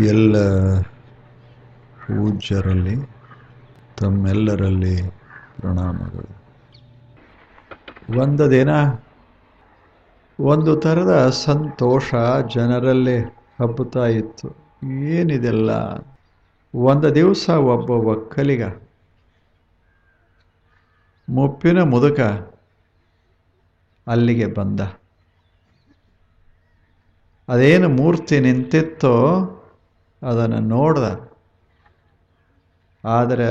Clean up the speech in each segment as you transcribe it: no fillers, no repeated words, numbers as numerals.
ಎಲ್ಲ ಪೂಜ್ಯರಲ್ಲಿ ತಮ್ಮೆಲ್ಲರಲ್ಲಿ ಪ್ರಣಾಮಗಳು. ಒಂದು ದಿನ ಒಂದು ಥರದ ಸಂತೋಷ ಜನರಲ್ಲಿ ಹಬ್ಬುತ್ತಾ ಇತ್ತು. ಏನಿದೆಲ್ಲ? ಒಂದು ದಿವಸ ಒಬ್ಬ ಒಕ್ಕಲಿಗ ಮುಪ್ಪಿನ ಮುದುಕ ಅಲ್ಲಿಗೆ ಬಂದ. ಅದೇನು ಮೂರ್ತಿ ನಿಂತಿತ್ತೋ ಅದನ್ನು ನೋಡ್ದ, ಆದರೆ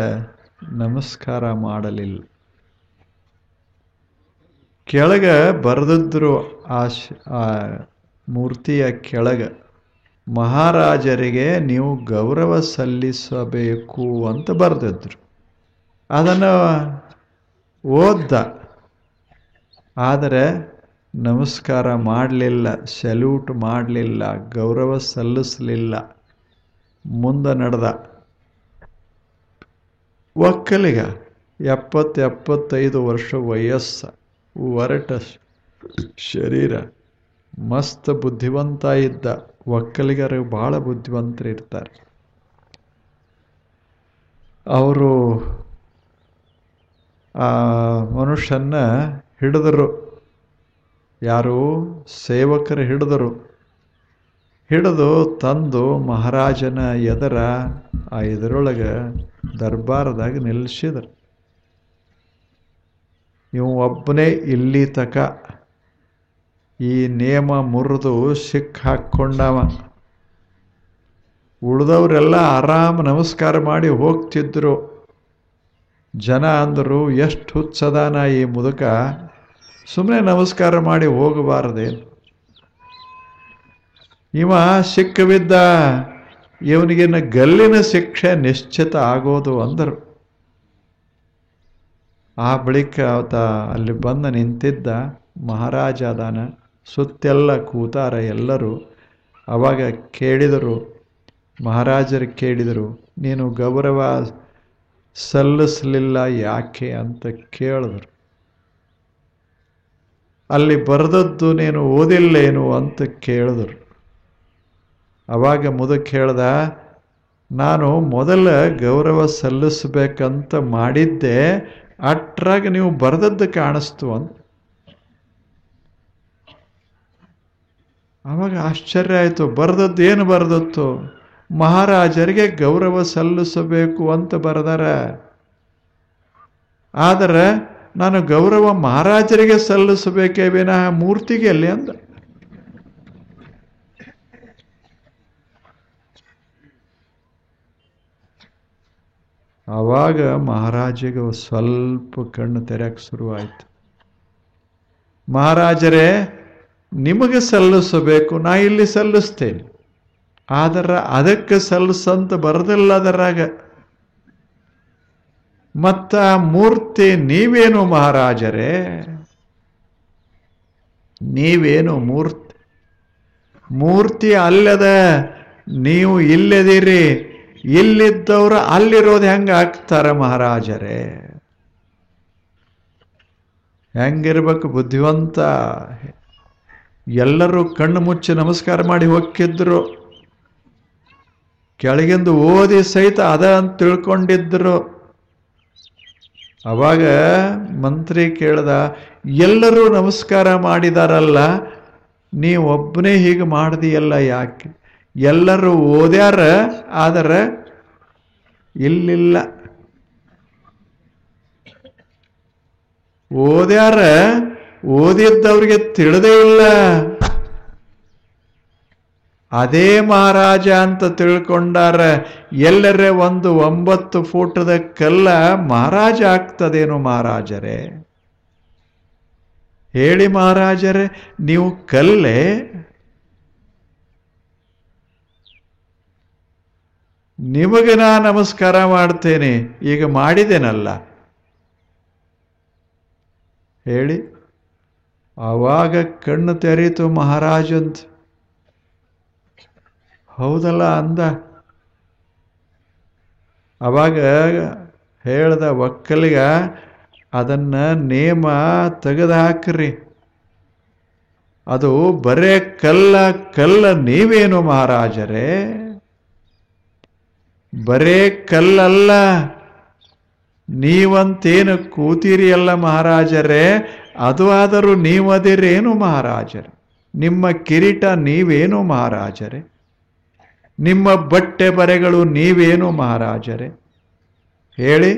ನಮಸ್ಕಾರ ಮಾಡಲಿಲ್ಲ. ಕೆಳಗೆ ಬರೆದಿದ್ರು, ಆ ಮೂರ್ತಿಯ ಕೆಳಗೆ ಮಹಾರಾಜರಿಗೆ ನೀವು ಗೌರವ ಸಲ್ಲಿಸಬೇಕು ಅಂತ ಬರೆದಿದ್ರು. ಅದನ್ನು ಓದ್ದ, ಆದರೆ ನಮಸ್ಕಾರ ಮಾಡಲಿಲ್ಲ, ಸಲ್ಯೂಟ್ ಮಾಡಲಿಲ್ಲ, ಗೌರವ ಸಲ್ಲಿಸಲಿಲ್ಲ. ಮುಂದೆ ನಡೆದ. ಒಕ್ಕಲಿಗ 70-75 ವರ್ಷ ವಯಸ್ಸು, ಒರಟ ಶರೀರ, ಮಸ್ತ್ ಬುದ್ಧಿವಂತ ಇದ್ದ. ಒಕ್ಕಲಿಗರು ಭಾಳ ಬುದ್ಧಿವಂತರು ಇರ್ತಾರೆ. ಅವರು ಆ ಮನುಷ್ಯನ್ನ ಹಿಡಿದರು. ಯಾರು? ಸೇವಕರು ಹಿಡಿದು ತಂದು ಮಹಾರಾಜನ ಇದರೊಳಗೆ ದರ್ಬಾರದಾಗ ನಿಲ್ಲಿಸಿದರು. ಇವು ಒಬ್ಬನೇ ಇಲ್ಲಿ ತಕ ಈ ನೇಮ ಮುರಿದು ಸಿಕ್ಕ ಹಾಕ್ಕೊಂಡವ. ಉಳಿದವರೆಲ್ಲ ಆರಾಮ ನಮಸ್ಕಾರ ಮಾಡಿ ಹೋಗ್ತಿದ್ರು. ಜನ ಅಂದರು, ಎಷ್ಟು ಹುಚ್ಚದಾನ ಈ ಮುದುಕ, ಸುಮ್ಮನೆ ನಮಸ್ಕಾರ ಮಾಡಿ ಹೋಗಬಾರದೇನು? ಇವ ಸಿಕ್ಕ ಬಿದ್ದ, ಇವನಿಗಿನ್ನ ಗಲ್ಲಿನ ಶಿಕ್ಷೆ ನಿಶ್ಚಿತ ಆಗೋದು ಅಂದರು. ಆ ಬಳಿಕ ಆತ ಅಲ್ಲಿ ಬಂದು ನಿಂತಿದ್ದ. ಮಹಾರಾಜ ಅದಾನ, ಸುತ್ತೆಲ್ಲ ಕೂತಾರ ಎಲ್ಲರೂ. ಅವಾಗ ಕೇಳಿದರು, ಮಹಾರಾಜರು ಕೇಳಿದರು, ನೀನು ಗೌರವ ಸಲ್ಲಿಸಲಿಲ್ಲ ಯಾಕೆ ಅಂತ ಕೇಳಿದ್ರು. ಅಲ್ಲಿ ಬರೆದದ್ದು ನೀನು ಓದಿಲ್ಲೇನು ಅಂತ ಕೇಳಿದ್ರು. ಅವಾಗ ಮುದುಕ ಹೇಳ್ದ, ನಾನು ಮೊದಲ ಗೌರವ ಸಲ್ಲಿಸಬೇಕಂತ ಮಾಡಿದ್ದೆ, ಅಟ್ರಾಗ ನೀವು ಬರೆದದ್ದು ಕಾಣಿಸ್ತು ಅಂತ. ಅವಾಗ ಆಶ್ಚರ್ಯ ಆಯಿತು. ಬರೆದದ್ದು ಏನು ಬರೆದತ್ತು? ಮಹಾರಾಜರಿಗೆ ಗೌರವ ಸಲ್ಲಿಸಬೇಕು ಅಂತ ಬರೆದಾರ. ಆದರೆ ನಾನು ಗೌರವ ಮಹಾರಾಜರಿಗೆ ಸಲ್ಲಿಸಬೇಕೇ ವಿನಃ ಮೂರ್ತಿಗೆ ಅಲ್ಲಿ ಅಂದ. ಆವಾಗ ಮಹಾರಾಜಿಗೆ ಸ್ವಲ್ಪ ಕಣ್ಣು ತೆರೆಯಕ್ಕೆ ಶುರುವಾಯಿತು. ಮಹಾರಾಜರೇ, ನಿಮಗೆ ಸಲ್ಲಿಸಬೇಕು, ನಾ ಇಲ್ಲಿ ಸಲ್ಲಿಸ್ತೇನೆ, ಆದರೆ ಅದಕ್ಕೆ ಸಲ್ಲಿಸಂತ ಬರದಿಲ್ಲ ಅದರಾಗ. ಮತ್ತ ಮೂರ್ತಿ ನೀವೇನು ಮಹಾರಾಜರೇ? ನೀವೇನು ಮೂರ್ತಿ ಅಲ್ಲದ, ನೀವು ಇಲ್ಲದಿರಿ, ಇಲ್ಲಿದ್ದವರು ಅಲ್ಲಿರೋದು ಹೆಂಗೆ ಆಗ್ತಾರ ಮಹಾರಾಜರೇ? ಹೆಂಗಿರ್ಬೇಕು ಬುದ್ಧಿವಂತ? ಎಲ್ಲರೂ ಕಣ್ಣು ಮುಚ್ಚಿ ನಮಸ್ಕಾರ ಮಾಡಿ ಹೋಗಿದ್ರು. ಕೆಳಗಿಂದು ಓದಿ ಸಹಿತ ಅದ ಅಂತ ತಿಳ್ಕೊಂಡಿದ್ರು. ಅವಾಗ ಮಂತ್ರಿ ಕೇಳ್ದ, ಎಲ್ಲರೂ ನಮಸ್ಕಾರ ಮಾಡಿದಾರಲ್ಲ, ನೀವೊಬ್ಬನೇ ಹೀಗೆ ಮಾಡ್ದಿಯಲ್ಲ ಯಾಕೆ? ಎಲ್ಲರೂ ಓದ್ಯಾರ, ಆದರೆ ಇಲ್ಲಿಲ್ಲ. ಓದ್ಯಾರ, ಓದಿದ್ದವ್ರಿಗೆ ತಿಳಿದೇ ಇಲ್ಲ. ಅದೇ ಮಹಾರಾಜ ಅಂತ ತಿಳ್ಕೊಂಡಾರ. ಎಲ್ಲರೇ ಒಂದು 9 ಫೂಟದ ಕಲ್ಲ ಮಹಾರಾಜ ಆಗ್ತದೇನು ಮಹಾರಾಜರೇ? ಹೇಳಿ ಮಹಾರಾಜರೇ, ನೀವು ಕಲ್ಲೇ? ನಿಮಗೆ ನಾ ನಮಸ್ಕಾರ ಮಾಡ್ತೇನೆ, ಈಗ ಮಾಡಿದೇನಲ್ಲ ಹೇಳಿ. ಆವಾಗ ಕಣ್ಣು ತೆರೀತು ಮಹಾರಾಜಂತ. ಹೌದಲ್ಲ ಅಂದ. ಅವಾಗ ಹೇಳ್ದ ಒಕ್ಕಲಿಗ, ಅದನ್ನ ನೇಮ ತೆಗೆದು ಹಾಕ್ರಿ, ಅದು ಬರೇ ಕಲ್ಲ ನೀವೇನು ಮಹಾರಾಜರೇ? ಬರೇ ಕಲ್ಲಲ್ಲ, ನೀವಂತೇನು ಕೂತೀರಿಯಲ್ಲ ಮಹಾರಾಜರೇ, ಅದು ಆದರೂ ನೀವದಿರೇನು ಮಹಾರಾಜರೇ? ನಿಮ್ಮ ಕಿರೀಟ ನೀವೇನು ಮಹಾರಾಜರೇ? ನಿಮ್ಮ ಬಟ್ಟೆ ಬರೆಗಳು ನೀವೇನು ಮಹಾರಾಜರೇ? ಹೇಳಿ,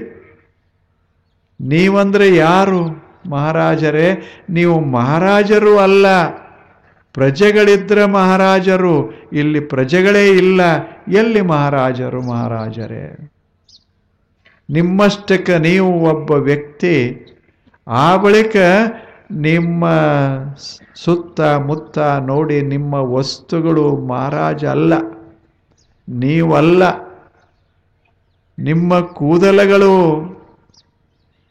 ನೀವಂದ್ರೆ ಯಾರು ಮಹಾರಾಜರೇ? ನೀವು ಮಹಾರಾಜರು ಅಲ್ಲ, ಪ್ರಜೆಗಳಿದ್ರೆ ಮಹಾರಾಜರು. ಇಲ್ಲಿ ಪ್ರಜೆಗಳೇ ಇಲ್ಲ, ಎಲ್ಲಿ ಮಹಾರಾಜರು ಮಹಾರಾಜರೇ? ನಿಮ್ಮಷ್ಟಕ್ಕೆ ನೀವು ಒಬ್ಬ ವ್ಯಕ್ತಿ, ಆ ಬಳಿಕ ನಿಮ್ಮ ಸುತ್ತ ಮುತ್ತ ನೋಡಿ ನಿಮ್ಮ ವಸ್ತುಗಳು ಮಹಾರಾಜ ಅಲ್ಲ, ನೀವಲ್ಲ. ನಿಮ್ಮ ಕೂದಲಗಳು,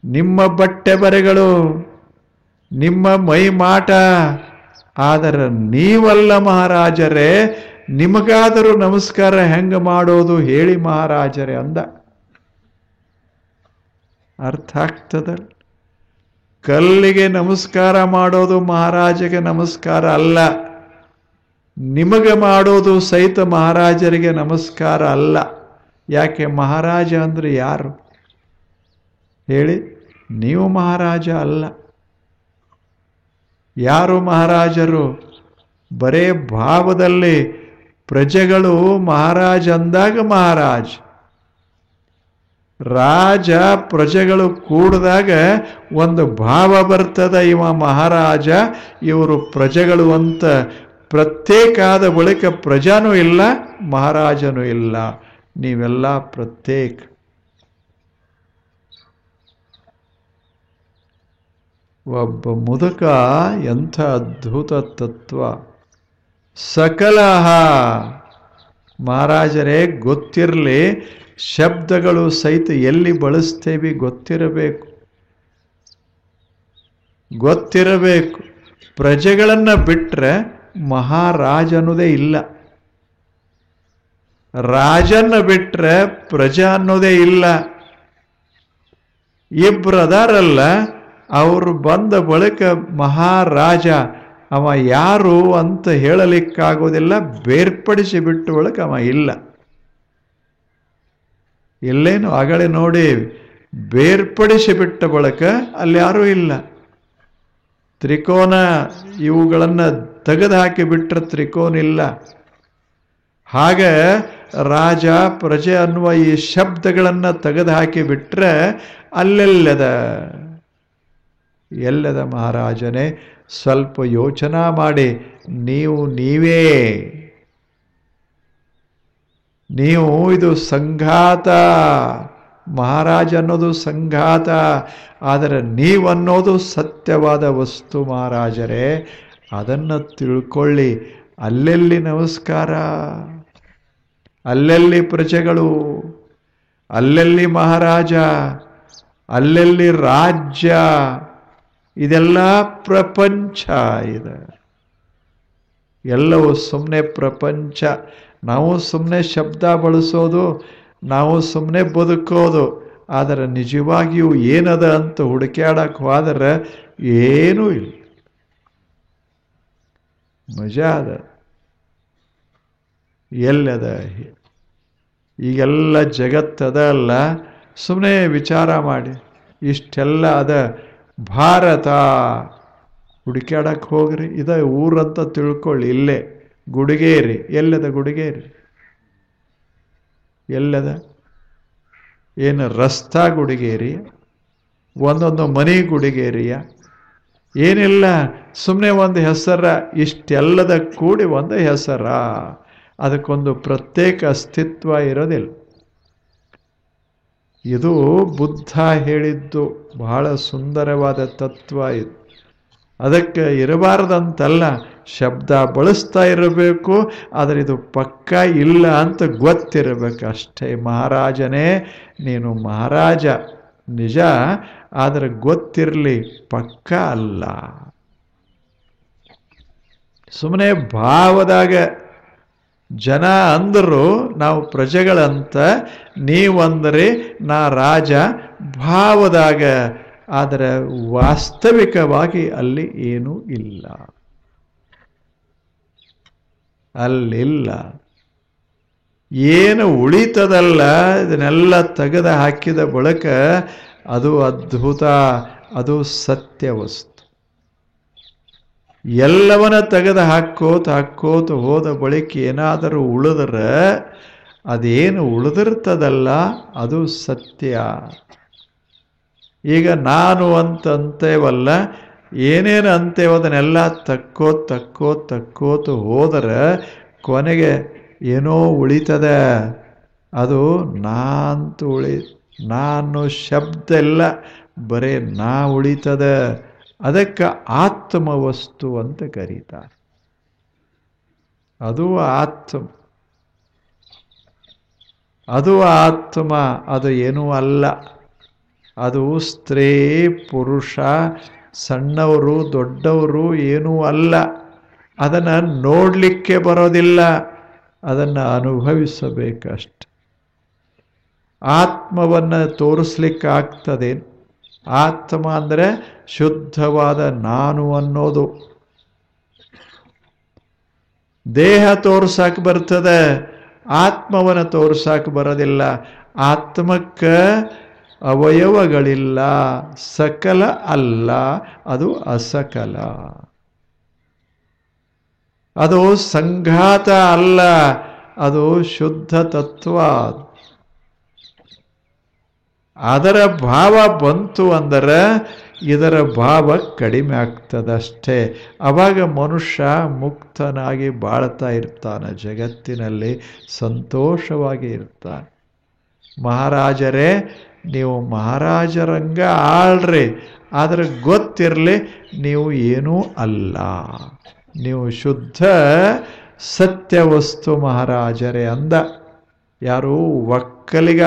ನಿಮ್ಮ ಬಟ್ಟೆ ಬರೆಗಳು, ನಿಮ್ಮ ಮೈಮಾಟ, ಆದರೆ ನೀವಲ್ಲ ಮಹಾರಾಜರೇ. ನಿಮಗಾದರೂ ನಮಸ್ಕಾರ ಹೆಂಗ ಮಾಡೋದು ಹೇಳಿ ಮಹಾರಾಜರೇ ಅಂದ. ಅರ್ಥ ಆಗ್ತದಲ್ಲ? ಕಲ್ಲಿಗೆ ನಮಸ್ಕಾರ ಮಾಡೋದು ಮಹಾರಾಜಗೆ ನಮಸ್ಕಾರ ಅಲ್ಲ, ನಿಮಗೆ ಮಾಡೋದು ಸಹಿತ ಮಹಾರಾಜರಿಗೆ ನಮಸ್ಕಾರ ಅಲ್ಲ. ಯಾಕೆ? ಮಹಾರಾಜ ಅಂದ್ರೆ ಯಾರು ಹೇಳಿ? ನೀವು ಮಹಾರಾಜ ಅಲ್ಲ. ಯಾರು ಮಹಾರಾಜರು? ಬರೇ ಭಾವದಲ್ಲಿ ಪ್ರಜೆಗಳು ಮಹಾರಾಜ ಅಂದಾಗ ಮಹಾರಾಜ್. ರಾಜ ಪ್ರಜೆಗಳು ಕೂಡಿದಾಗ ಒಂದು ಭಾವ ಬರ್ತದ, ಇವ ಮಹಾರಾಜ, ಇವರು ಪ್ರಜೆಗಳು ಅಂತ. ಪ್ರತ್ಯೇಕ ಆದ ಬಳಿಕ ಪ್ರಜಾನೂ ಇಲ್ಲ, ಮಹಾರಾಜನೂ ಇಲ್ಲ, ನೀವೆಲ್ಲ ಪ್ರತ್ಯೇಕ. ಒಬ್ಬ ಮುದುಕ ಎಂಥ ಅದ್ಭುತ ತತ್ವ. ಸಕಲಹ ಮಹಾರಾಜರೇ, ಗೊತ್ತಿರಲಿ, ಶಬ್ದಗಳು ಸಹಿತ ಎಲ್ಲಿ ಬಳಸ್ತೇವೆ ಗೊತ್ತಿರಬೇಕು, ಗೊತ್ತಿರಬೇಕು. ಪ್ರಜೆಗಳನ್ನು ಬಿಟ್ರೆ ಮಹಾರಾಜ ಅನ್ನೋದೇ ಇಲ್ಲ, ರಾಜನ್ನ ಬಿಟ್ರೆ ಪ್ರಜಾ ಅನ್ನೋದೇ ಇಲ್ಲ. ಇಬ್ರು ಅದಾರಲ್ಲ, ಅವರು ಬಂದ ಬಳಿಕ ಮಹಾರಾಜ ಅವ ಯಾರು ಅಂತ ಹೇಳಲಿಕ್ಕಾಗೋದಿಲ್ಲ, ಬೇರ್ಪಡಿಸಿ ಬಿಟ್ಟು ಬಳಿಕ ಅವ ಇಲ್ಲ. ಇಲ್ಲೇನು ಆಗಲೇ ನೋಡಿ, ಬೇರ್ಪಡಿಸಿ ಬಿಟ್ಟ ಬಳಿಕ ಅಲ್ಲಿ ಯಾರೂ ಇಲ್ಲ. ತ್ರಿಕೋನ ಇವುಗಳನ್ನು ತೆಗೆದು ಹಾಕಿ ಬಿಟ್ಟರೆ ತ್ರಿಕೋನ ಇಲ್ಲ. ಹಾಗೆ ರಾಜ ಪ್ರಜೆ ಅನ್ನುವ ಈ ಶಬ್ದಗಳನ್ನು ತೆಗೆದು ಹಾಕಿ ಬಿಟ್ರೆ ಅಲ್ಲೆಲ್ಲದ ಎಲ್ಲದ ಮಹಾರಾಜನೇ? ಸ್ವಲ್ಪ ಯೋಚನಾ ಮಾಡಿ. ನೀವೇ ನೀವು ಇದು ಸಂಘಾತ. ಮಹಾರಾಜ ಅನ್ನೋದು ಸಂಘಾತ, ಆದರೆ ನೀವನ್ನೋದು ಸತ್ಯವಾದ ವಸ್ತು ಮಹಾರಾಜರೇ. ಅದನ್ನು ತಿಳ್ಕೊಳ್ಳಿ. ಅಲ್ಲೆಲ್ಲಿ ನಮಸ್ಕಾರ, ಅಲ್ಲೆಲ್ಲಿ ಪ್ರಜೆಗಳು, ಅಲ್ಲೆಲ್ಲಿ ಮಹಾರಾಜ, ಅಲ್ಲೆಲ್ಲಿ ರಾಜ್ಯ. ಇದೆಲ್ಲ ಪ್ರಪಂಚ. ಇದೆ ಎಲ್ಲವೂ ಸುಮ್ಮನೆ ಪ್ರಪಂಚ. ನಾವು ಸುಮ್ಮನೆ ಶಬ್ದ ಬಳಸೋದು, ನಾವು ಸುಮ್ಮನೆ ಬದುಕೋದು. ಆದರೆ ನಿಜವಾಗಿಯೂ ಏನದ ಅಂತ ಹುಡುಕ್ಯಾಡಕ್ಕೆ ಹೋದರೆ ಏನೂ ಇಲ್ಲ. ಮಜಾ ಅದ ಎಲ್ಲದ? ಈಗೆಲ್ಲ ಜಗತ್ತದ ಅಲ್ಲ, ಸುಮ್ಮನೆ ವಿಚಾರ ಮಾಡಿ. ಇಷ್ಟೆಲ್ಲ ಅದ. ಭಾರತ ಹುಡುಕ್ಯಾಡಕ್ಕೆ ಹೋಗ್ರಿ, ಇದ ಊರಂತ ತಿಳ್ಕೊಳ್ಳಿ. ಇಲ್ಲೇ ಗುಡಿಗೇರಿ. ಎಲ್ಲದ ಗುಡಿಗೇರಿ? ಎಲ್ಲದ? ಏನು ರಸ್ತಾ ಗುಡಿಗೇರಿ? ಒಂದೊಂದು ಮನೆ ಗುಡಿಗೇರಿಯ? ಏನಿಲ್ಲ, ಸುಮ್ಮನೆ ಒಂದು ಹೆಸರ. ಇಷ್ಟೆಲ್ಲದ ಕೂಡಿ ಒಂದು ಹೆಸರ. ಅದಕ್ಕೊಂದು ಪ್ರತ್ಯೇಕ ಅಸ್ತಿತ್ವ ಇರೋದಿಲ್ಲ. ಇದು ಬುದ್ಧ ಹೇಳಿದ್ದು ಬಹಳ ಸುಂದರವಾದ ತತ್ವ ಇದು. ಅದಕ್ಕೆ ಇರಬಾರ್ದಂತಲ್ಲ, ಶಬ್ದ ಬಳಸ್ತಾ ಇರಬೇಕು, ಆದರೆ ಇದು ಪಕ್ಕ ಇಲ್ಲ ಅಂತ ಗೊತ್ತಿರಬೇಕು ಅಷ್ಟೇ. ಮಹಾರಾಜನೇ, ನೀನು ಮಹಾರಾಜ ನಿಜ, ಆದರೆ ಗೊತ್ತಿರಲಿ, ಪಕ್ಕ ಅಲ್ಲ. ಸುಮ್ಮನೆ ಭಾವದಾಗ ಜನ ಅಂದರು ನಾವು ಪ್ರಜೆಗಳಂತ, ನೀವಂದರೆ ನಾ ರಾಜ ಭಾವದಾಗ, ಆದರೆ ವಾಸ್ತವಿಕವಾಗಿ ಅಲ್ಲಿ ಏನೂ ಇಲ್ಲ, ಅಲ್ಲಿಲ್ಲ. ಏನು ಉಳಿತದಲ್ಲ ಇದನ್ನೆಲ್ಲ ತೆಗೆದು ಹಾಕಿದ ಬಳಿಕ ಅದು ಅದ್ಭುತ, ಅದು ಸತ್ಯ ವಸ್ತು. ಎಲ್ಲವನ್ನ ತೆಗೆದು ಹಾಕೋತ ಹೋದ ಬಳಿಕ ಏನಾದರೂ ಉಳಿದ್ರೆ ಅದೇನು ಉಳಿದಿರ್ತದಲ್ಲ ಅದು ಸತ್ಯ. ಈಗ ನಾನು ಅಂತೇವಲ್ಲ, ಏನೇನು ಅಂತೇವ ಅದನ್ನೆಲ್ಲ ತಕ್ಕೋತ ಹೋದರೆ ಕೊನೆಗೆ ಏನೋ ಉಳಿತದೆ. ಅದು ನಾನು ಶಬ್ದ ಎಲ್ಲ ಬರೇ ನಾ ಉಳಿತದೆ. ಅದಕ್ಕೆ ಆತ್ಮವಸ್ತು ಅಂತ ಕರೀತಾರೆ. ಅದು ಆತ್ಮ, ಅದು ಏನೂ ಅಲ್ಲ. ಅದು ಸ್ತ್ರೀ ಪುರುಷ, ಸಣ್ಣವರು ದೊಡ್ಡವರು ಏನೂ ಅಲ್ಲ. ಅದನ್ನು ನೋಡಲಿಕ್ಕೆ ಬರೋದಿಲ್ಲ, ಅದನ್ನು ಅನುಭವಿಸಬೇಕಷ್ಟೆ. ಆತ್ಮವನ್ನು ತೋರಿಸ್ಲಿಕ್ಕೆ ಆಗ್ತದೆ. ಆತ್ಮ ಅಂದರೆ ಶುದ್ಧವಾದ ನಾನು ಅನ್ನೋದು. ದೇಹ ತೋರ್ಸಕ್ಕೆ ಬರ್ತದೆ, ಆತ್ಮವನ್ನು ತೋರ್ಸಕ್ಕೆ ಬರೋದಿಲ್ಲ. ಆತ್ಮಕ್ಕೆ ಅವಯವಗಳಿಲ್ಲ, ಸಕಲ ಅಲ್ಲ, ಅದು ಅಸಕಲ. ಅದು ಸಂಘಾತ ಅಲ್ಲ, ಅದು ಶುದ್ಧ ತತ್ವ. ಅದರ ಭಾವ ಬಂತು ಅಂದರೆ ಇದರ ಭಾವ ಕಡಿಮೆ ಆಗ್ತದಷ್ಟೇ. ಅವಾಗ ಮನುಷ್ಯ ಮುಕ್ತನಾಗಿ ಬಾಳ್ತಾ ಇರ್ತಾನೆ, ಜಗತ್ತಿನಲ್ಲಿ ಸಂತೋಷವಾಗಿ ಇರ್ತಾನೆ. ಮಹಾರಾಜರೇ, ನೀವು ಮಹಾರಾಜರಂಗ ಆಳ್ರಿ, ಆದರೆ ಗೊತ್ತಿರಲಿ ನೀವು ಏನೂ ಅಲ್ಲ, ನೀವು ಶುದ್ಧ ಸತ್ಯ ವಸ್ತು ಮಹಾರಾಜರೇ ಅಂದ. ಯಾರು? ಒಕ್ಕಲಿಗ.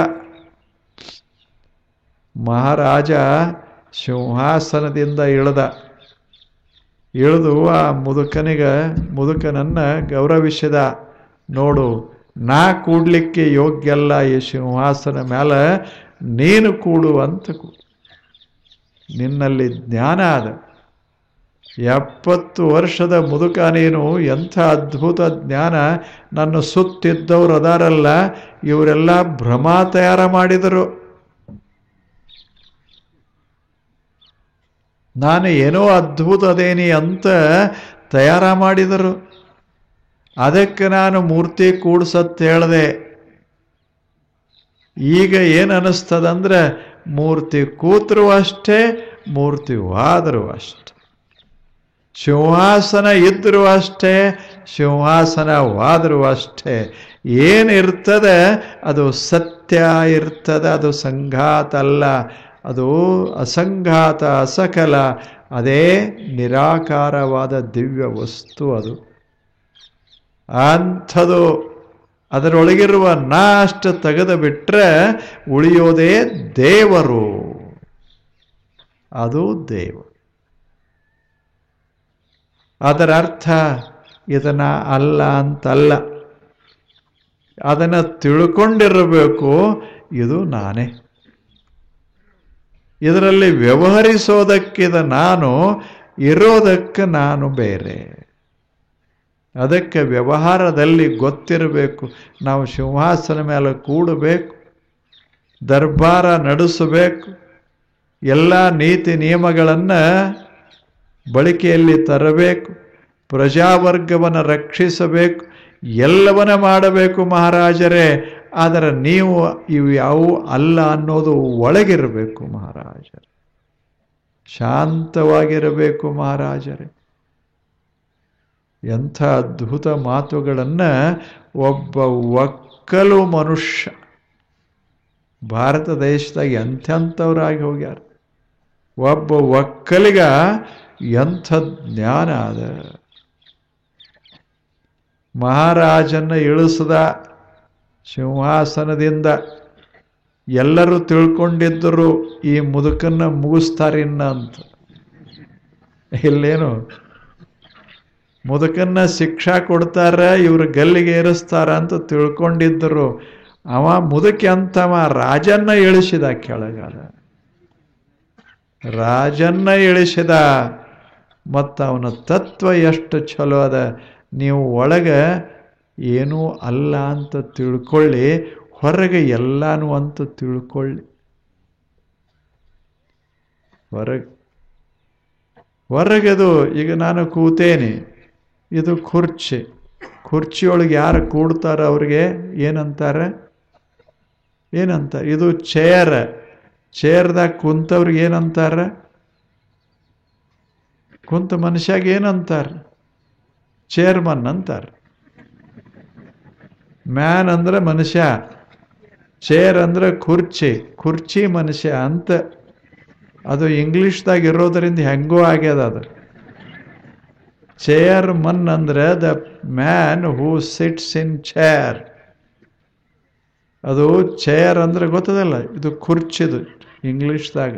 ಮಹಾರಾಜ ಸಿಂಹಾಸನದಿಂದ ಇಳಿದು ಆ ಮುದುಕನನ್ನ ಗೌರವಿಸಿದ. ನೋಡು, ನಾ ಕೂಡ್ಲಿಕ್ಕೆ ಯೋಗ್ಯ ಅಲ್ಲ ಈ ಸಿಂಹಾಸನ ಮೇಲೆ, ನೀನು ಕೂಡು ಅಂತ. ನಿನ್ನಲ್ಲಿ ಜ್ಞಾನ ಅದ, 70 ವರ್ಷದ ಮುದುಕ ನೀನು, ಎಂಥ ಅದ್ಭುತ ಜ್ಞಾನ. ನನ್ನ ಸುತ್ತಿದ್ದವ್ರು ಅದಾರಲ್ಲ, ಇವರೆಲ್ಲ ಭ್ರಮ ತಯಾರ ಮಾಡಿದರು. ನಾನು ಏನೋ ಅದ್ಭುತ ಅದೇನಿ ಅಂತ ತಯಾರ ಮಾಡಿದರು. ಅದಕ್ಕೆ ನಾನು ಮೂರ್ತಿ ಕೂಡ್ಸತ್ ಹೇಳಿದೆ. ಈಗ ಏನು ಅನ್ನಿಸ್ತದಂದ್ರೆ, ಮೂರ್ತಿ ಕೂತರು ಅಷ್ಟೇ, ಮೂರ್ತಿ ವಾದರು ಅಷ್ಟೆ. ಸಿಂಹಾಸನ ಇದ್ದರೂ ಅಷ್ಟೇ, ಸಿಂಹಾಸನವಾದರೂ ಅಷ್ಟೇ. ಏನಿರ್ತದೆ ಅದು ಸತ್ಯ ಇರ್ತದೆ, ಅದು ಸಂಘಾತ ಅಲ್ಲ, ಅದು ಅಸಂಘಾತ ಅಸಕಲ. ಅದೇ ನಿರಾಕಾರವಾದ ದಿವ್ಯ ವಸ್ತು. ಅದು ಅಂಥದು. ಅದರೊಳಗಿರುವ ನಾ ಅಷ್ಟು ತೆಗೆದು ಬಿಟ್ರೆ ಉಳಿಯೋದೇ ದೇವರು. ಅದು ದೇವರು. ಅದರ ಅರ್ಥ ಇದನ್ನ ಅಲ್ಲ ಅಂತಲ್ಲ, ಅದನ್ನು ತಿಳ್ಕೊಂಡಿರಬೇಕು. ಇದು ನಾನೇ. ಇದರಲ್ಲಿ ವ್ಯವಹರಿಸೋದಕ್ಕಿದ ನಾನು, ಇರೋದಕ್ಕೆ ನಾನು ಬೇರೆ. ಅದಕ್ಕೆ ವ್ಯವಹಾರದಲ್ಲಿ ಗೊತ್ತಿರಬೇಕು. ನಾವು ಸಿಂಹಾಸನ ಮೇಲೆ ಕೂಡಬೇಕು, ದರ್ಬಾರ ನಡೆಸಬೇಕು, ಎಲ್ಲ ನೀತಿ ನಿಯಮಗಳನ್ನು ಬಳಕೆಯಲ್ಲಿ ತರಬೇಕು, ಪ್ರಜಾವರ್ಗವನ್ನು ರಕ್ಷಿಸಬೇಕು, ಎಲ್ಲವನ್ನ ಮಾಡಬೇಕು ಮಹಾರಾಜರೇ. ಆದರೆ ನೀವು ಇವು ಯಾವುವು ಅಲ್ಲ ಅನ್ನೋದು ಒಳಗಿರಬೇಕು ಮಹಾರಾಜರೇ. ಶಾಂತವಾಗಿರಬೇಕು ಮಹಾರಾಜರೇ. ಎಂಥ ಅದ್ಭುತ ಮಾತುಗಳನ್ನು ಒಬ್ಬ ಒಕ್ಕಲು ಮನುಷ್ಯ ಭಾರತ ದೇಶದಾಗ ಎಂಥೆಂಥವ್ರಾಗಿ ಹೋಗ್ಯಾರ. ಒಬ್ಬ ಒಕ್ಕಲಿಗ ಎಂಥ ಜ್ಞಾನ ಅದ. ಮಹಾರಾಜನ ಇಳಿಸಿದ ಸಿಂಹಾಸನದಿಂದ. ಎಲ್ಲರೂ ತಿಳ್ಕೊಂಡಿದ್ದರು ಈ ಮುದುಕನ್ನ ಮುಗಿಸ್ತಾರಿನ್ನ ಅಂತ. ಇಲ್ಲೇನು, ಮುದುಕನ್ನ ಶಿಕ್ಷಾ ಕೊಡ್ತಾರ, ಇವ್ರ ಗಲ್ಲಿಗೆ ಏರಿಸ್ತಾರ ಅಂತ ತಿಳ್ಕೊಂಡಿದ್ದರು. ಅವ ಮುದುಕಿ ಅಂತವ ರಾಜನ್ನ ಇಳಿಸಿದ ಕೆಳಗಾದ. ರಾಜನ್ನ ಇಳಿಸಿದ. ಮತ್ತು ಅವನ ತತ್ವ ಎಷ್ಟು ಚಲೋ ಅದ. ನೀವು ಒಳಗೆ ಏನೂ ಅಲ್ಲ ಅಂತ ತಿಳ್ಕೊಳ್ಳಿ, ಹೊರಗೆ ಎಲ್ಲಾನು ಅಂತ ತಿಳ್ಕೊಳ್ಳಿ. ಹೊರಗೆದು ಈಗ ನಾನು ಕೂತೇನೆ, ಇದು ಕುರ್ಚಿ. ಕುರ್ಚಿಯೊಳಗೆ ಯಾರು ಕೂಡ್ತಾರ ಅವ್ರಿಗೆ ಏನಂತಾರೆ? ಇದು ಚೇರ್ದಾಗ ಕುಂತವ್ರಿಗೆ ಏನಂತಾರ? ಕುಂತ ಮನುಷ್ಯಾಗ ಏನಂತಾರ? ಚೇರ್ಮನ್ ಅಂತಾರ. ಮ್ಯಾನ್ ಅಂದ್ರೆ ಮನುಷ್ಯ, ಚೇರ್ ಅಂದ್ರೆ ಕುರ್ಚಿ ಮನುಷ್ಯ ಅಂತ. ಅದು ಇಂಗ್ಲಿಷ್ದಾಗ ಇರೋದ್ರಿಂದ ಹೆಂಗೋ ಆಗ್ಯದ ಅದು. ಚೇರ್ಮನ್ ಅಂದ್ರೆ the man who sits in chair. ಅದು ಚೇರ್ ಅಂದ್ರೆ ಗೊತ್ತದಲ್ಲ, ಇದು ಕುರ್ಚಿದು ಇಂಗ್ಲಿಷ್ದಾಗ.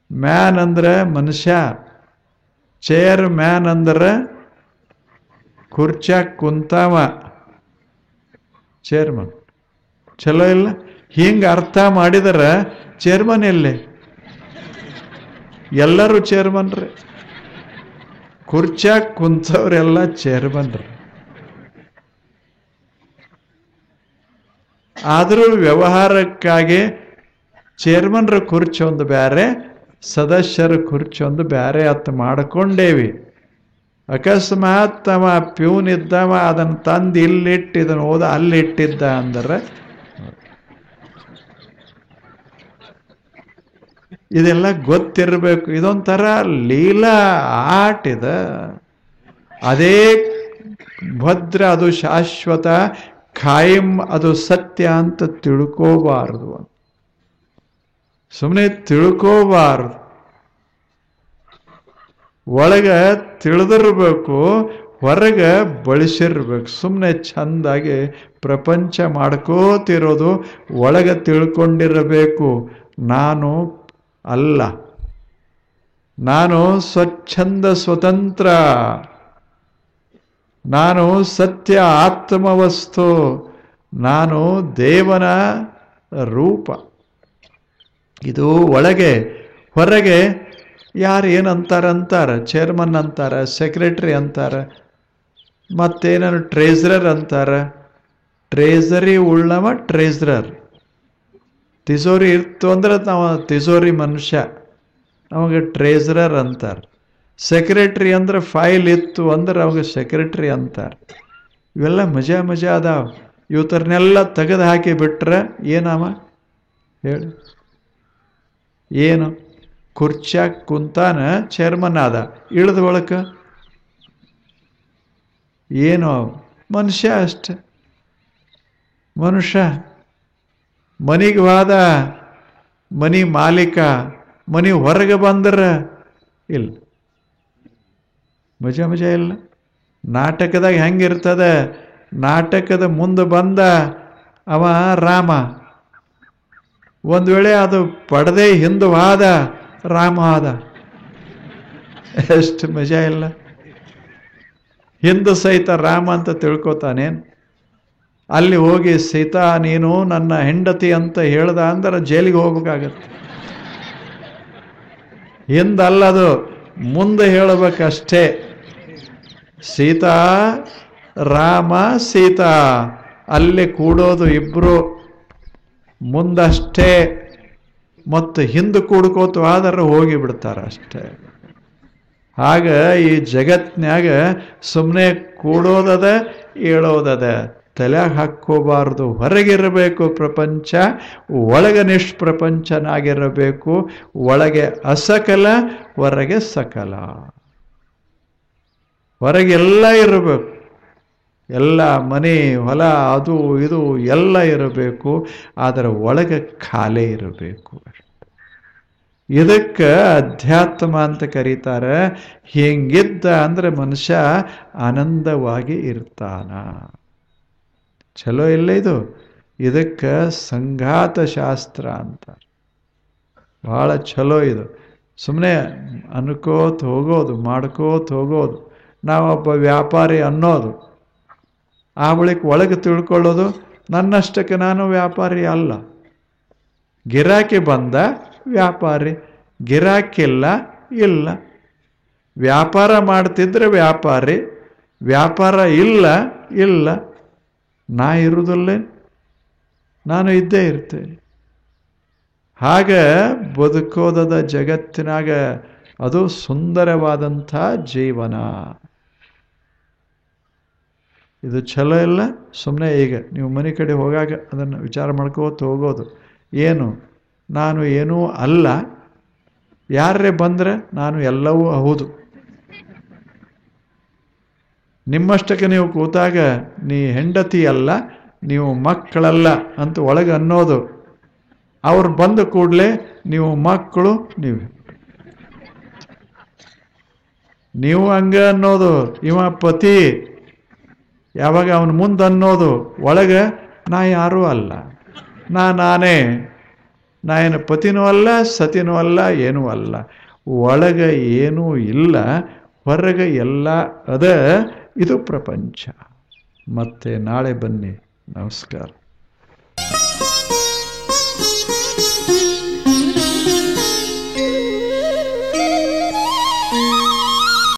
ಮ್ಯಾನ್ ಅಂದ್ರೆ ಮನುಷ್ಯ, ಚೇರ್ ಮ್ಯಾನ್ ಅಂದ್ರೆ ಕುರ್ಚಾಗ ಕುಂತಾವ, ಚೇರ್ಮನ್. ಚಲೋ ಇಲ್ಲ? ಹಿಂಗೆ ಅರ್ಥ ಮಾಡಿದರೆ ಚೇರ್ಮನ್ ಎಲ್ಲಿ? ಎಲ್ಲರೂ ಚೇರ್ಮನ್ರಿ. ಕುರ್ಚಾಗ ಕುಂತವ್ರೆಲ್ಲ ಚೇರ್ಮನ್ರಿ. ಆದರೂ ವ್ಯವಹಾರಕ್ಕಾಗಿ ಚೇರ್ಮನ್ರ ಕುರ್ಚಿ ಒಂದು ಬೇರೆ, ಸದಸ್ಯರ ಕುರ್ಚಿ ಒಂದು ಬೇರೆ ಅತ್ತ ಮಾಡಿಕೊಂಡೇವಿ. ಅಕಸ್ಮಾತ್ ಅವ ಪ್ಯೂನ್ ಇದ್ದವ ಅದನ್ನು ತಂದು ಇಲ್ಲಿಟ್ಟು ಇದನ್ನು ಓದ ಅಲ್ಲಿಟ್ಟಿದ್ದ ಅಂದ್ರೆ ಇದೆಲ್ಲ ಗೊತ್ತಿರಬೇಕು. ಇದೊಂಥರ ಲೀಲಾ ಆಟ ಇದೆ. ಅದೇ ಭದ್ರ, ಅದು ಶಾಶ್ವತ, ಖಾಯಂ, ಅದು ಸತ್ಯ ಅಂತ ತಿಳ್ಕೋಬಾರದು. ಸುಮ್ಮನೆ ತಿಳ್ಕೋಬಾರದು. ಒಳಗೆ ತಿಳಿದಿರ್ಬೇಕು, ಹೊರಗೆ ಬಳಸಿರ್ಬೇಕು. ಸುಮ್ಮನೆ ಚಂದಾಗಿ ಪ್ರಪಂಚ ಮಾಡ್ಕೋತಿರೋದು, ಒಳಗೆ ತಿಳ್ಕೊಂಡಿರಬೇಕು. ನಾನು ಅಲ್ಲ, ನಾನು ಸ್ವಚ್ಛಂದ ಸ್ವತಂತ್ರ, ನಾನು ಸತ್ಯ ಆತ್ಮವಸ್ತು, ನಾನು ದೇವನ ರೂಪ. ಇದು ಒಳಗೆ. ಹೊರಗೆ ಯಾರು ಏನಂತಾರಂತಾರೆ? ಚೇರ್ಮನ್ ಅಂತಾರೆ, ಸೆಕ್ರೆಟರಿ ಅಂತಾರೆ, ಮತ್ತೇನಾರು ಟ್ರೇಸರರ್ ಅಂತಾರೆ. ಟ್ರೇಸರಿ ಉಳ್ಳವ ಟ್ರೇಸರರ್. ತಿಜೋರಿ ಇತ್ತು ಅಂದ್ರೆ ನಾವು ತಿಜೋರಿ ಮನುಷ್ಯ, ಅವಾಗ ಟ್ರೇಸರರ್ ಅಂತಾರೆ. ಸೆಕ್ರೆಟರಿ ಅಂದ್ರೆ ಫೈಲ್ ಇತ್ತು ಅಂದ್ರೆ ಅವಾಗ ಸೆಕ್ರೆಟರಿ ಅಂತಾರೆ. ಇವೆಲ್ಲ ಮಜಾ ಅದಾವ. ಇವತ್ತರನ್ನೆಲ್ಲ ತೆಗೆದು ಹಾಕಿ ಬಿಟ್ರೆ ಏನವ ಹೇಳಿ? ಏನು? ಕುರ್ಚಾಗ ಕುಂತಾನ, ಚೇರ್ಮನ್ ಆದ, ಇಳಿದ ಒಳಕ ಏನು? ಮನುಷ್ಯ ಅಷ್ಟೆ. ಮನುಷ್ಯ ಮನಿಗೆ ಹೋದ, ಮನಿ ಮಾಲೀಕ. ಮನಿ ಹೊರಗೆ ಬಂದ್ರೆ ಇಲ್ಲ, ಮಜಾ ಇಲ್ಲ. ನಾಟಕದಾಗ ಹೆಂಗಿರ್ತದೆ? ನಾಟಕದ ಮುಂದೆ ಬಂದ ಅವ ರಾಮ, ಒಂದು ವೇಳೆ ಅದು ಪಡದೆ ಹಿಂದೆ ಹೋದ, ರಾಮ ಆದ. ಎಷ್ಟು ಮಜಾ ಇಲ್ಲ. ಹಿಂದೆ ಸಹಿತ ರಾಮ ಅಂತ ತಿಳ್ಕೊತಾನೇನು? ಅಲ್ಲಿ ಹೋಗಿ ಸೀತಾ ನೀನು ನನ್ನ ಹೆಂಡತಿ ಅಂತ ಹೇಳ್ದ ಅಂದ್ರೆ ಜೈಲಿಗೆ ಹೋಗ್ಬೇಕಾಗತ್ತೆ. ಹಿಂದಲ್ಲದು, ಮುಂದೆ ಹೇಳಬೇಕಷ್ಟೇ. ಸೀತಾ, ರಾಮ, ಸೀತಾ ಅಲ್ಲಿ ಕೂಡೋದು ಇಬ್ರು ಮುಂದಷ್ಟೇ. ಮತ್ತು ಹಿಂದೆ ಕೂಡ್ಕೋತು ಆದರೆ ಹೋಗಿ ಬಿಡ್ತಾರ ಅಷ್ಟೇ. ಆಗ ಈ ಜಗತ್ನ್ಯಾಗ ಸುಮ್ಮನೆ ಕೂಡೋದದ, ಹೇಳೋದದ, ತಲೆಯಾಗ ಹಾಕ್ಕೋಬಾರ್ದು. ಹೊರಗಿರಬೇಕು ಪ್ರಪಂಚ, ಒಳಗೆ ನಿಷ್ಪ್ರಪಂಚನಾಗಿರಬೇಕು. ಒಳಗೆ ಅಸಕಲ, ಹೊರಗೆ ಸಕಲ. ಹೊರಗೆಲ್ಲ ಇರಬೇಕು, ಎಲ್ಲ ಮನೆ ಹೊಲ ಅದು ಇದು ಎಲ್ಲ ಇರಬೇಕು. ಆದರೆ ಒಳಗೆ ಖಾಲಿ ಇರಬೇಕು. ಇದಕ್ಕೆ ಅಧ್ಯಾತ್ಮ ಅಂತ ಕರೀತಾರೆ. ಹಿಂಗಿದ್ದ ಅಂದ್ರೆ ಮನುಷ್ಯ ಆನಂದವಾಗಿ ಇರ್ತಾನ. ಚಲೋ ಇಲ್ಲ ಇದು? ಇದಕ್ಕೆ ಸಂಘಾತ ಶಾಸ್ತ್ರ ಅಂತಾರೆ. ಬಹಳ ಚಲೋ ಇದು. ಸುಮ್ಮನೆ ಅನ್ಕೋತ ಹೋಗೋದು, ಮಾಡ್ಕೋತ ಹೋಗೋದು. ನಾವೊಬ್ಬ ವ್ಯಾಪಾರಿ ಅನ್ನೋದು, ಆ ಬಳಿಕ ಒಳಗೆ ತಿಳ್ಕೊಳ್ಳೋದು ನನ್ನಷ್ಟಕ್ಕೆ ನಾನು ವ್ಯಾಪಾರಿ ಅಲ್ಲ. ಗಿರಾಕಿ ಬಂದ ವ್ಯಾಪಾರಿ, ಗಿರಾಕಿಲ್ಲ ಇಲ್ಲ. ವ್ಯಾಪಾರ ಮಾಡ್ತಿದ್ರೆ ವ್ಯಾಪಾರಿ, ವ್ಯಾಪಾರ ಇಲ್ಲ ಇಲ್ಲ. ನಾ ಇರುವುದಲ್ಲೇ ನಾನು ಇದ್ದೇ ಇರ್ತೇನೆ. ಹಾಗೆ ಬದುಕೋದದ ಜಗತ್ತಿನಾಗ ಅದು ಸುಂದರವಾದಂಥ ಜೀವನ. ಇದು ಛಲ ಇಲ್ಲ. ಸುಮ್ಮನೆ ಈಗ ನೀವು ಮನೆ ಕಡೆ ಹೋಗಾಗ ಅದನ್ನು ವಿಚಾರ ಮಾಡ್ಕೋತ ಹೋಗೋದು. ಏನು ನಾನು ಏನೂ ಅಲ್ಲ, ಯಾರೇ ಬಂದರೆ ನಾನು ಎಲ್ಲವೂ ಹೌದು. ನಿಮ್ಮಷ್ಟಕ್ಕೆ ನೀವು ಕೂತಾಗ ನೀ ಹೆಂಡತಿ ಅಲ್ಲ, ನೀವು ಮಕ್ಕಳಲ್ಲ ಅಂತ ಒಳಗೆ ಅನ್ನೋದು. ಅವ್ರು ಬಂದ ಕೂಡಲೇ ನೀವು ಮಕ್ಕಳು, ನೀವು ಹಂಗ ಅನ್ನೋದು. ಇವ ಪತಿ ಯಾವಾಗ ಅವನ ಮುಂದೆ ಅನ್ನೋದು, ಒಳಗೆ ನಾ ಯಾರೂ ಅಲ್ಲ, ನಾನೇ, ನಾ ಏನು ಪತಿನೂ ಅಲ್ಲ, ಸತಿನೂ ಅಲ್ಲ, ಏನೂ ಅಲ್ಲ. ಒಳಗೆ ಏನೂ ಇಲ್ಲ, ಹೊರಗೆ ಎಲ್ಲ ಅದ. ಇದು ಪ್ರಪಂಚ. ಮತ್ತೆ ನಾಳೆ ಬನ್ನಿ. ನಮಸ್ಕಾರ.